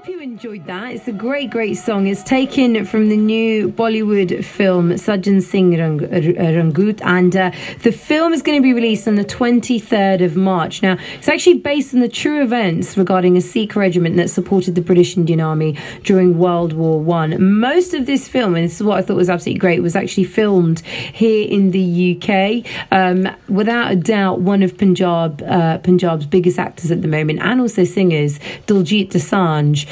you enjoyed that. It's a great song. It's taken from the new Bollywood film Sajjan Singh Rangroot, and the film is going to be released on the 23rd of March. Now, it's actually based on the true events regarding a Sikh regiment that supported the British Indian Army during World War One. Most of this film, and this is what I thought was absolutely great, was actually filmed here in the UK. Without a doubt, one of Punjab's biggest actors at the moment, and also singers, Diljit Dosanjh,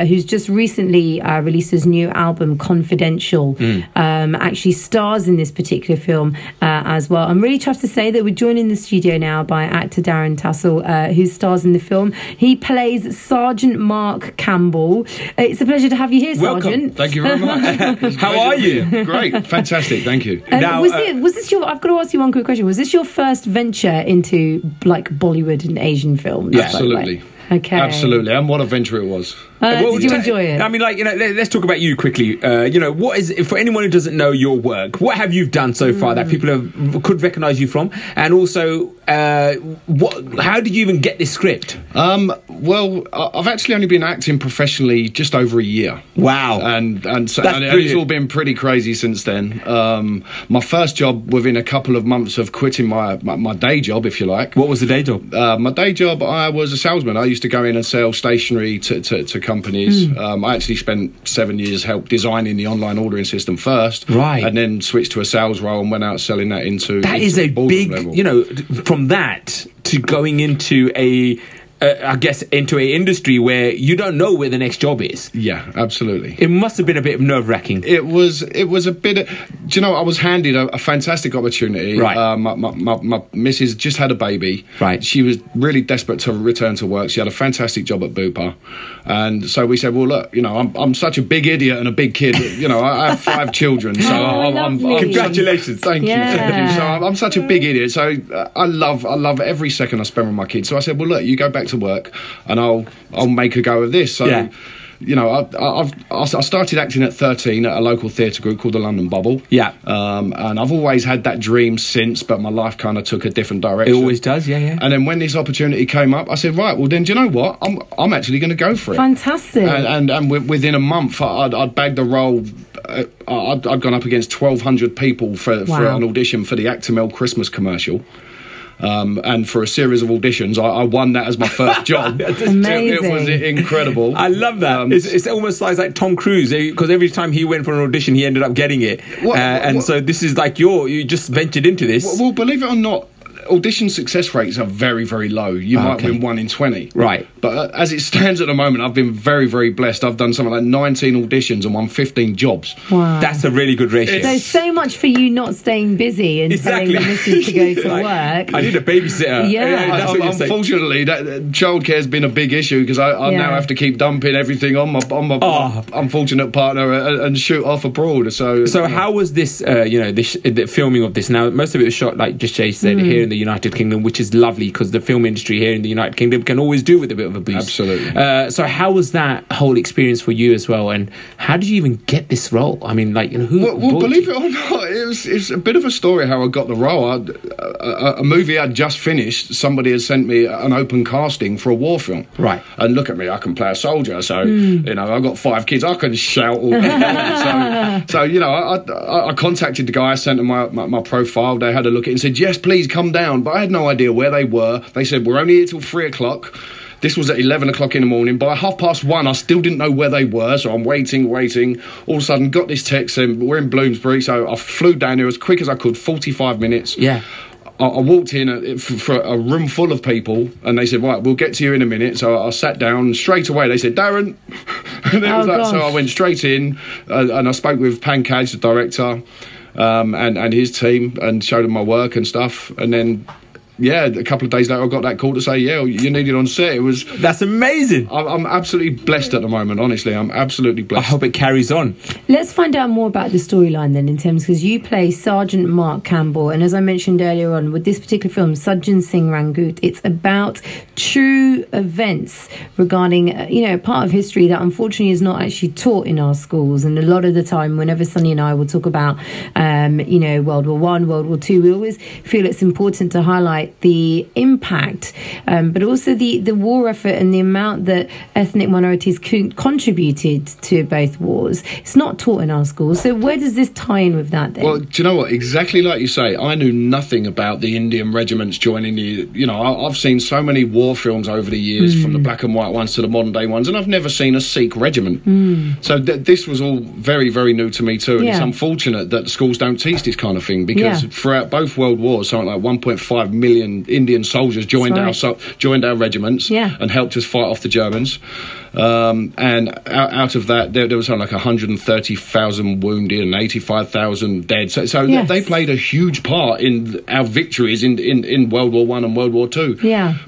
who's just recently released his new album Confidential, actually stars in this particular film as well. I'm really chuffed to say that we're joined in the studio now by actor Darren Tassell, who stars in the film. He plays Sergeant Mark Campbell. It's a pleasure to have you here, Sergeant. Welcome. Thank you very much. How are you? Great. Fantastic. Thank you. Now, was this your... I've got to ask you one quick question. Was this your first venture into, like, Bollywood and Asian films? Yeah, absolutely. Okay. Absolutely. And what a venture it was. Did you enjoy it? I mean, like, let's talk about you quickly. What is, for anyone who doesn't know your work, what have you done so far that people could recognise you from? And also, how did you even get this script? Well, I've actually only been acting professionally just over a year. Wow. And it's all been pretty crazy since then. My first job, within a couple of months of quitting my day job, if you like. What was the day job? My day job, I was a salesman. I used to go in and sell stationery to companies. I actually spent 7 years help designing the online ordering system first. Right. And then switched to a sales role and went out selling that into... That is a big, level. From that to going into into an industry where you don't know where the next job is. Yeah, absolutely. It must have been a bit nerve-wracking. It was a bit of... Do you know, I was handed a fantastic opportunity. Right. My missus just had a baby. Right. She was really desperate to return to work. She had a fantastic job at Bupa. And so we said, well, look, I'm such a big idiot and a big kid. I have 5 children. So I'm congratulations. Thank you. So I'm such a big idiot. So I love every second I spend with my kids. So I said, well, look, you go back to work and I'll make a go of this. So I started acting at 13 at a local theatre group called the London Bubble. Yeah. And I've always had that dream since, but my life kind of took a different direction. It always does, yeah. And then when this opportunity came up, I said, right, well then, do you know what? I'm actually going to go for it. Fantastic. And within a month, I'd bagged the role. I'd gone up against 1,200 people for an audition for the Actimel Christmas commercial. And for a series of auditions, I won that as my first job. Amazing. It was incredible. I love that. It's almost like Tom Cruise, because every time he went for an audition, he ended up getting it. So this is like you just ventured into this. Well, believe it or not, audition success rates are very, very low. You might win 1 in 20. Right. But as it stands at the moment, I've been very, very blessed. I've done something like 19 auditions and won 15 jobs. Wow. That's a really good ratio. So much for you not staying busy and telling the missus to go to work. I need a babysitter. Yeah. Unfortunately, childcare has been a big issue because I now have to keep dumping everything on my unfortunate partner and shoot off abroad. So how was this, the filming of this? Now, most of it was shot, like just Jay said, here in the United Kingdom, which is lovely because the film industry here in the United Kingdom can always do with a bit of a boost. Absolutely. So how was that whole experience for you as well, and how did you even get this role? I mean, who? Well, believe it or not, it's a bit of a story how I got the role. A movie I'd just finished, somebody had sent me an open casting for a war film. Right. And look at me, I can play a soldier. So I've got 5 kids, I can shout all day. So I contacted the guy, I sent him my profile. They had a look at it and said, yes, please come down. But I had no idea where they were. They said, we're only here till 3 o'clock. This was at 11 o'clock in the morning. By 1:30, I still didn't know where they were, so I'm waiting. All of a sudden, got this text saying, we're in Bloomsbury, so I flew down here as quick as I could, 45 minutes. Yeah. I walked in for a room full of people, and they said, right, we'll get to you in a minute. So I sat down, and straight away they said, Darren. And it was so I went straight in, and I spoke with Pankaj, the director, and his team, and showed them my work and stuff, and then... Yeah, a couple of days later, I got that call to say, yeah, you needed on set. That's amazing. I'm absolutely blessed at the moment, honestly. I'm absolutely blessed. I hope it carries on. Let's find out more about the storyline then, in terms, because you play Sergeant Mark Campbell, and as I mentioned earlier on, with this particular film, Sajjan Singh Rangroot, it's about true events regarding, part of history that unfortunately is not actually taught in our schools. And a lot of the time, whenever Sunny and I will talk about, World War I, World War II, we always feel it's important to highlight highlight the impact, but also the war effort and the amount that ethnic minorities contributed to both wars. It's not taught in our schools. So where does this tie in with that then? Well, do you know what? Exactly like you say, I knew nothing about the Indian regiments joining the... You know, I've seen so many war films over the years, from the black and white ones to the modern day ones, and I've never seen a Sikh regiment. So this was all very, very new to me too, and it's unfortunate that the schools don't teach this kind of thing, because throughout both world wars, something like 1.5 million Indian soldiers joined our regiments and helped us fight off the Germans. And out of that, there was something like 130,000 wounded and 85,000 dead. So they played a huge part in our victories in World War One and World War Two.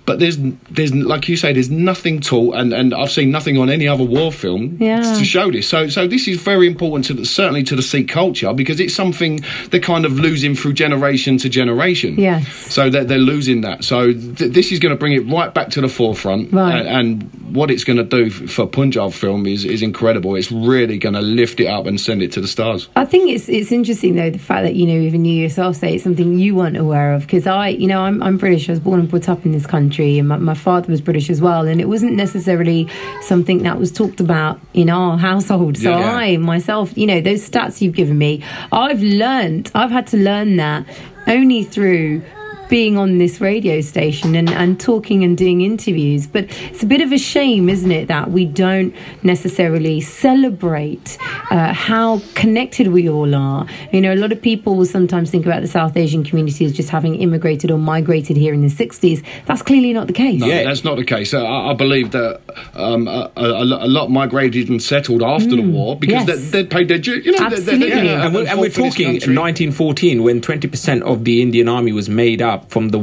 But there's like you say, there's nothing taught, and I've seen nothing on any other war film to show this. So this is very important certainly to the Sikh culture, because it's something they're kind of losing through generation to generation. So they're losing that. So this is going to bring it right back to the forefront, and what it's going to do for Punjab film is incredible. It's really going to lift it up and send it to the stars. I think it's interesting though, the fact that, you know, even you yourself say it's something you weren't aware of, because I'm British. I was born and brought up in this country, and my father was British as well, and it wasn't necessarily something that was talked about in our household. So I myself, you know, those stats you've given me, I've had to learn that only through being on this radio station and talking and doing interviews. But it's a bit of a shame, isn't it, that we don't necessarily celebrate how connected we all are. You know, a lot of people will sometimes think about the South Asian community as just having immigrated or migrated here in the 60s. That's clearly not the case. No, that's not the case. I believe that a lot migrated and settled after the war, because they'd paid their due. You know, absolutely. And we're talking 1914, when 20% of the Indian army was made up from the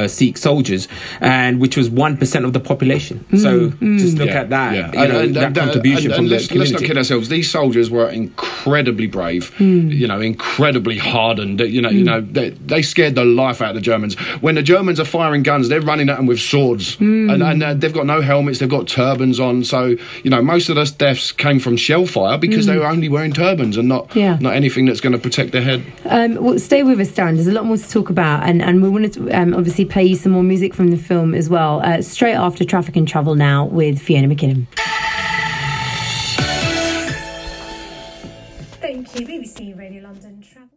Sikh soldiers, and which was 1% of the population. So just look at that. You know, that contribution from the community. Let's not kid ourselves. These soldiers were incredibly brave. You know, incredibly hardened. You know, they scared the life out of the Germans. When the Germans are firing guns, they're running at them with swords, and they've got no helmets. They've got turbans on. So you know, most of those deaths came from shell fire, because they were only wearing turbans and not anything that's going to protect their head. Well, stay with us, Darren. There's a lot more to talk about, and we wanted to obviously play you some more music from the film as well, straight after Traffic and Travel now with Fiona McKinnon. Thank you, BBC Radio London Travel.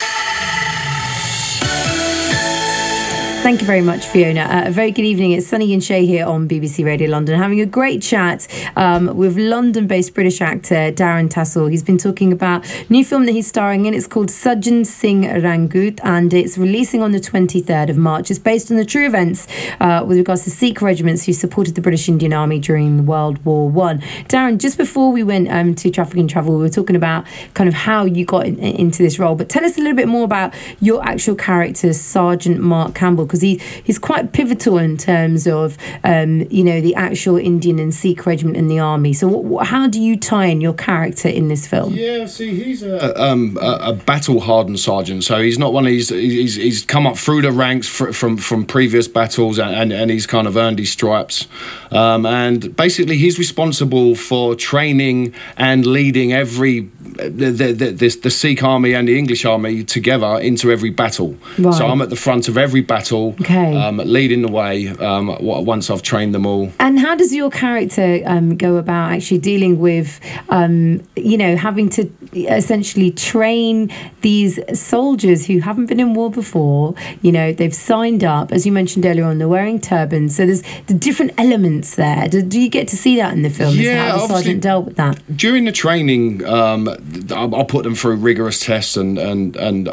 Thank you very much, Fiona. A very good evening. It's Sunny and Shay here on BBC Radio London, having a great chat with London-based British actor Darren Tassell. He's been talking about a new film that he's starring in. It's called Sajjan Singh Rangroot, and it's releasing on the 23rd of March. It's based on the true events with regards to Sikh regiments who supported the British Indian Army during World War One. Darren, just before we went to Traffic and Travel, we were talking about kind of how you got into this role. But tell us a little bit more about your actual character, Sergeant Mark Campbell, because he's quite pivotal in terms of you know, the actual Indian and Sikh regiment in the army. So how do you tie in your character in this film? Yeah, see, he's a battle-hardened sergeant, so he's not one of these. He's come up through the ranks from previous battles, and he's kind of earned his stripes. And basically, he's responsible for training and leading the Sikh army and the English army together into every battle. Right. So I'm at the front of every battle, leading the way once I've trained them all. And how does your character go about actually dealing with, you know, having to essentially train these soldiers who haven't been in war before? You know, they've signed up, as you mentioned earlier on, they're wearing turbans. So there's the different elements there. Do you get to see that in the film? Yeah, how the sergeant dealt with that? During the training, I'll put them through rigorous tests and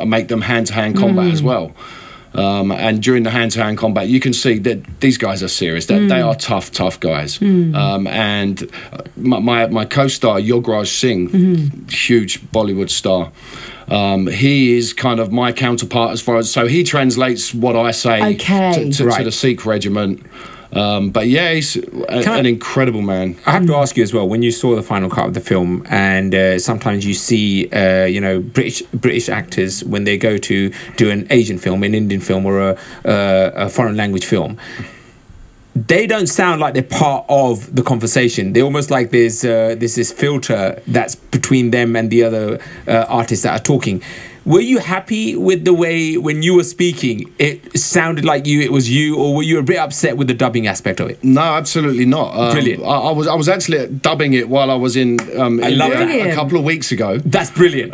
make them hand-to-hand combat as well. And during the hand-to-hand combat, you can see that these guys are serious. They are tough guys. And my co-star, Yograj Singh, huge Bollywood star, he is kind of my counterpart as far as... So he translates what I say to the Sikh regiment. But yeah, he's an incredible man. I have to ask you as well, when you saw the final cut of the film, and sometimes you see, you know, British actors when they go to do an Asian film, an Indian film, or a foreign language film, they don't sound like they're part of the conversation. They're almost like there's this filter that's between them and the other artists that are talking. Were you happy with the way when you were speaking, it sounded like it was you, or were you a bit upset with the dubbing aspect of it? No, absolutely not. Brilliant. I was actually dubbing it while I was in India a couple of weeks ago. That's brilliant.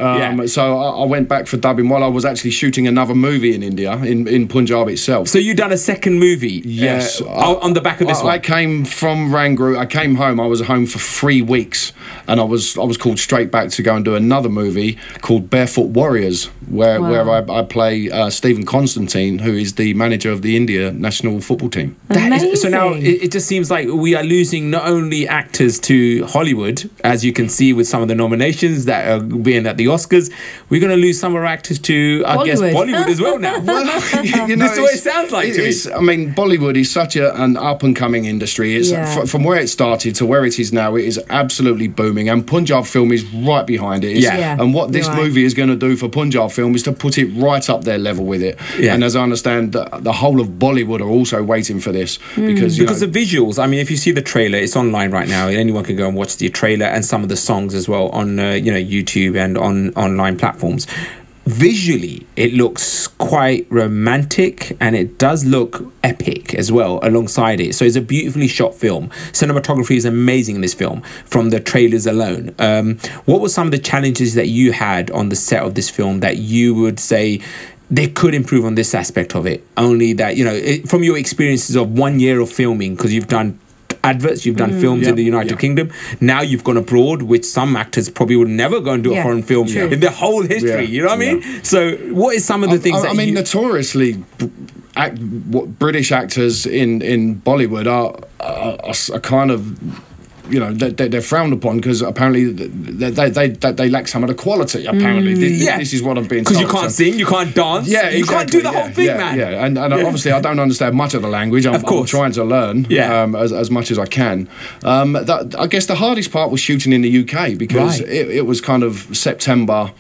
So I went back for dubbing while I was actually shooting another movie in India, in Punjab itself. So you done a second movie? Yes. On the back of this one? I came from Rangroot. I came home. I was home for 3 weeks, and I was called straight back to go and do another movie called Barefoot Warriors, where I play Stephen Constantine, who is the manager of the India national football team. So now it just seems like we are losing not only actors to Hollywood, as you can see with some of the nominations that are being at the Oscars, we're going to lose some of our actors to, I guess, Bollywood as well now. Well, this is what it sounds like to me. I mean, Bollywood is such an up-and-coming industry. It's from where it started to where it is now, it is absolutely booming, and Punjab film is right behind it. And what this movie is going to do for Punjab film is to put it right up their level with it. And as I understand, the whole of Bollywood are also waiting for this because the visuals. I mean, if you see the trailer, it's online right now. Anyone can go and watch the trailer and some of the songs as well on YouTube and on online platforms. Visually, it looks quite romantic, and it does look epic as well alongside it. So it's a beautifully shot film. Cinematography is amazing in this film from the trailers alone. What were some of the challenges that you had on the set of this film that you would say they could improve on this aspect of it? Only that, from your experiences of 1 year of filming, because you've done adverts, you've done films in the United Kingdom, now you've gone abroad, which some actors probably would never go and do a foreign film in their whole history. You know what I mean? So what is some of the things notoriously British actors in Bollywood are kind of, they're frowned upon because apparently they lack some of the quality. Apparently, this is what I'm being told. Because you can't sing, you can't dance, you can't do the whole thing, man. Yeah, and obviously I don't understand much of the language. I'm trying to learn as much as I can. I guess the hardest part was shooting in the UK because it was kind of September.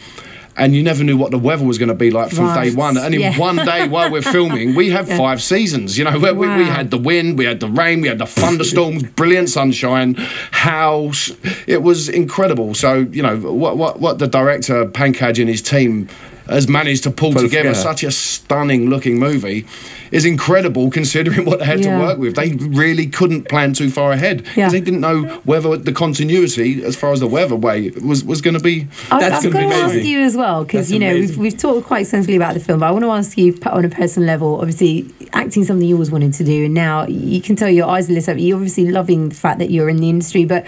And you never knew what the weather was going to be like from day one. And in one day while we're filming, we have 5 seasons. We had the wind, we had the rain, we had the thunderstorms, brilliant sunshine, house. It was incredible. So, what the director, Pankaj, and his team has managed to pull together such a stunning looking movie is incredible considering what they had to work with. They really couldn't plan too far ahead because they didn't know whether the continuity as far as the weather way was going to be. I've got to ask you as well, because we've talked quite extensively about the film, but I want to ask you on a personal level. Obviously, acting something you always wanted to do, and now you can tell your eyes are lit up. You're obviously loving the fact that you're in the industry, but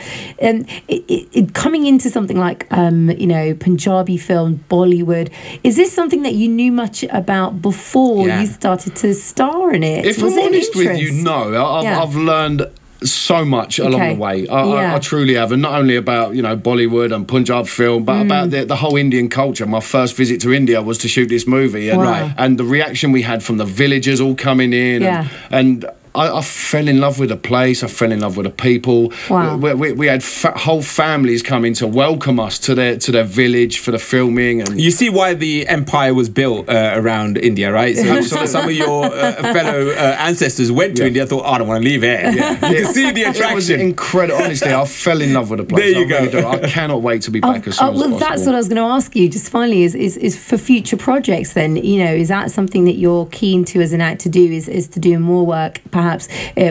coming into something like Punjabi film, Bollywood, is this something that you knew much about before you started to star in it? If I'm honest with you, no. I've learned so much along the way. I truly have, and not only about Bollywood and Punjab film, but about the whole Indian culture. My first visit to India was to shoot this movie, and the reaction we had from the villagers all coming in, and I fell in love with the place. I fell in love with the people. Wow. We had whole families coming to welcome us to their village for the filming. And you see why the empire was built around India, right? So some of your fellow ancestors went to India and thought, I don't want to leave here. You can see the attraction. It was incredible. Honestly, I fell in love with the place. There you go. Really do. I cannot wait to be back as soon as possible. That's what I was going to ask you. Just finally, is for future projects then, is that something that you're keen to as an actor do, is to do more work, perhaps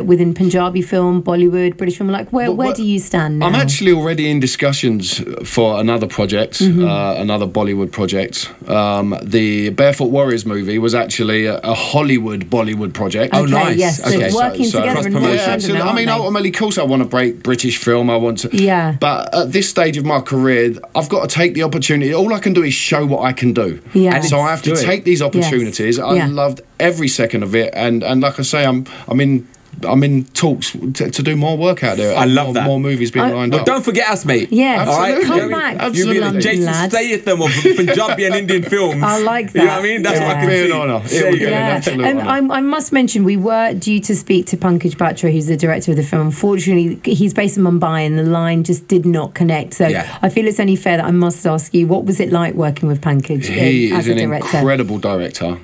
within Punjabi film, Bollywood, British film? Like, where do you stand now? I'm actually already in discussions for another project, another Bollywood project. The Barefoot Warriors movie was actually a Hollywood Bollywood project. Oh, nice. Yes, so working together. Absolutely. I mean, ultimately, of course, I want to break British film. I want to. Yeah. But at this stage of my career, I've got to take the opportunity. All I can do is show what I can do. Yeah. And so I have to take these opportunities. Yes. I loved every second of it, and like I say, I'm in talks to do more work out there. I love that. More movies being lined up. Don't forget us, mate. Yeah, all right. Come back. You'll be the Jason Statham of Punjabi and Indian films. I like that. You know what I mean? That's what I can see. It would be an absolute honour. I must mention, we were due to speak to Pankaj Batra, who's the director of the film. Unfortunately, he's based in Mumbai, and the line just did not connect. So I feel it's only fair that I must ask you, what was it like working with Pankaj He as is a an director? incredible director.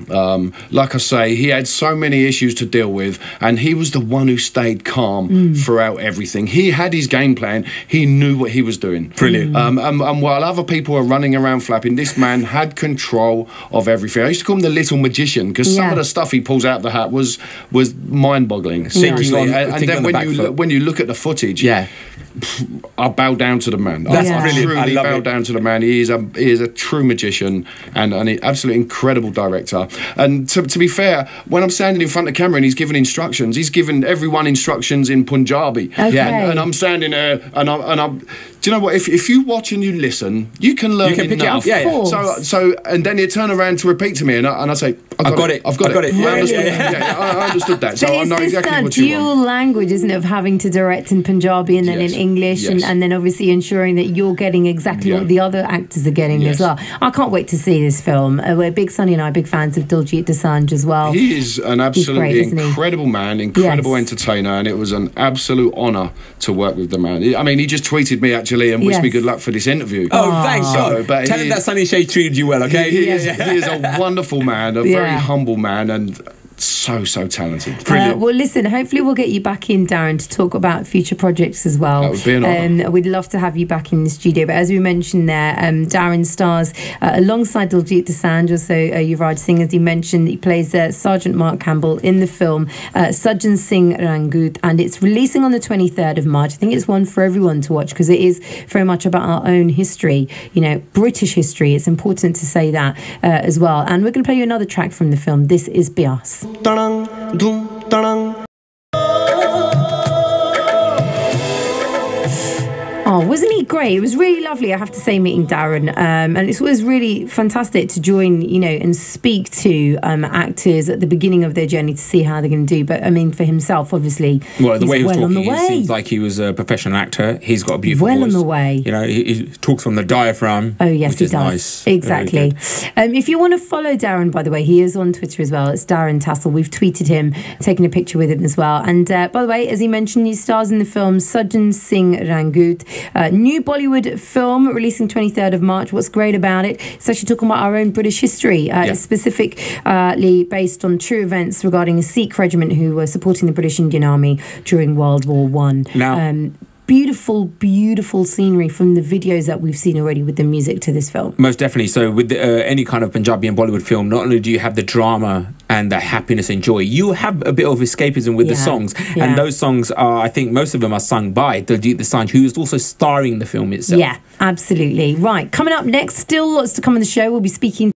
Like I say, he had so many issues to deal with, and he was the the one who stayed calm throughout everything. He had his game plan. He knew what he was doing. Brilliant. And while other people were running around flapping, this man had control of everything. I used to call him the little magician because some of the stuff he pulls out the hat was mind-boggling. Seriously. And then when you look at the footage, I bow down to the man. That's brilliant. I truly bow down to the man. He is a true magician and an absolutely incredible director. And to be fair, when I'm standing in front of the camera and he's giving instructions, he's giving everyone instructions in Punjabi. Okay. And I'm standing there and I'm. Do you know what? If you watch and you listen, you can learn. You can pick enough. it up. So and then you turn around to repeat to me, and I say, I've got it. I've got it. I understood. I understood that. So but I know it's exactly what this you dual want. language, isn't it, of having to direct in Punjabi and then in English, and then obviously ensuring that you're getting exactly what the other actors are getting as well. I can't wait to see this film. We're big Sunny and I, big fans of Diljit Dosanjh as well. He is an absolutely incredible man, incredible entertainer, and it was an absolute honour to work with the man. I mean, he just tweeted me actually and wished me good luck for this interview. Oh, thanks. So, but tell him that Sunny and Shay treated you well, okay? He is a wonderful man, a very humble man, and so talented. Well, listen, hopefully we'll get you back in, Darren, to talk about future projects as well. That would be an honour. We'd love to have you back in the studio. But as we mentioned there, Darren stars alongside Diljit Dosanjh, also Yuvraj Singh, as he mentioned. He plays Sergeant Mark Campbell in the film Sajjan Singh Rangroot, and it's releasing on the 23rd of March. I think it's one for everyone to watch because it is very much about our own history, British history. It's important to say that as well. And we're going to play you another track from the film. This is Bias. Oh, wasn't he great? It was really lovely, I have to say, meeting Darren. And it was really fantastic to join, and speak to actors at the beginning of their journey to see how they're going to do. But, I mean, for himself, obviously, well, the way he was well talking, it seems like he was a professional actor. He's got a beautiful voice. Well on the way. He talks from the diaphragm. Oh, yes, he does. Nice. Exactly. If you want to follow Darren, by the way, he is on Twitter as well. It's Darren Tassel. We've tweeted him, taken a picture with him as well. And, by the way, as he mentioned, he stars in the film Sajjan Singh Rangroot. New Bollywood film releasing 23rd of March. What's great about it? It's actually talking about our own British history, specifically based on true events regarding a Sikh regiment who were supporting the British Indian Army during World War One. Now, beautiful scenery from the videos that we've seen already with the music to this film. Most definitely. So with any kind of Punjabi and Bollywood film, not only do you have the drama and the happiness and joy, you have a bit of escapism with the songs. And those songs are, I think most of them are sung by Diljit Dosanjh, who is also starring in the film itself. Yeah, absolutely. Right, coming up next, still lots to come on the show. We'll be speaking